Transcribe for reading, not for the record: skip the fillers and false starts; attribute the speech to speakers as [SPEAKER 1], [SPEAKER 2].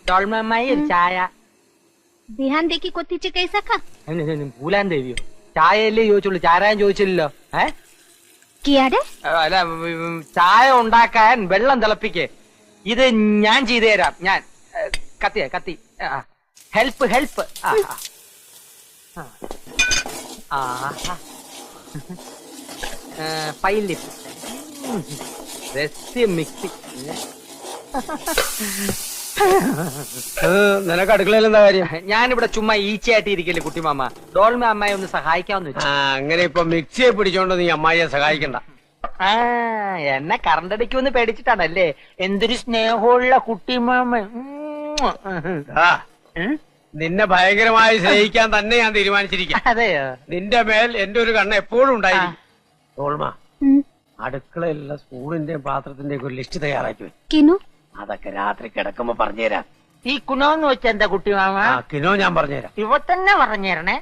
[SPEAKER 1] ഡോൾമമ്മായി ഒരു ചായ.
[SPEAKER 2] ध्यान देखी कोतीचे कैसा खा
[SPEAKER 1] പൂലാൻ ദേവിയോ? ചായയല്ലേ ചോദിച്ചുള്ളൂ, ചാരായം ചോദിച്ചില്ലല്ലോ.
[SPEAKER 2] कियाडे
[SPEAKER 1] അല്ല, ചായ ഉണ്ടാക്കാൻ വെള്ളം തിളപ്പിക്കേ. ഇത് ഞാൻ ചെയ്തു തരാം. ഞാൻ കത്തി ഹെൽപ്പ് ഹെൽപ്പ്. പൈലിപ്പ് മിക്സി.
[SPEAKER 3] നിനക്ക് അടുക്കളയിൽ എന്താ കാര്യം?
[SPEAKER 1] ഞാനിവിടെ ചുമ്മാ ഈച്ചയായിട്ട് ഇരിക്കല്ലേ കുട്ടിമാമ. ഡോൾമ അമ്മായി ഒന്ന് സഹായിക്കാമെന്ന് വെച്ചു.
[SPEAKER 3] അങ്ങനെ ഇപ്പൊ മിക്സിയെ പിടിച്ചോണ്ട് നീ അമ്മായിയെ സഹായിക്കണ്ട.
[SPEAKER 1] എന്നെ കറണ്ടടിക്കുമെന്ന് പേടിച്ചിട്ടാണല്ലേ? എന്തൊരു സ്നേഹമുള്ള കുട്ടിമാമ.
[SPEAKER 3] നിന്നെ ഭയങ്കരമായി സ്നേഹിക്കാൻ തന്നെ ഞാൻ തീരുമാനിച്ചിരിക്കാം.
[SPEAKER 1] അതെയോ?
[SPEAKER 3] നിന്റെ മേൽ എന്റെ ഒരു കണ്ണ് എപ്പോഴും ഉണ്ടായിരിക്കും. ഓൾമ, അടുക്കളയിലുള്ള സ്പൂണിന്റെയും പാത്രത്തിന്റെയും ഒരു ലിസ്റ്റ് തയ്യാറാക്കി വെച്ചു. അതൊക്കെ രാത്രി കിടക്കുമ്പോ പറഞ്ഞുതരാം.
[SPEAKER 1] ഈ കുണോന്ന് വെച്ച എന്താ കുട്ടിമാമ?
[SPEAKER 3] കിനോ ഞാൻ പറഞ്ഞുതരാം.
[SPEAKER 1] ഇവ തന്നെ പറഞ്ഞുതരണേ.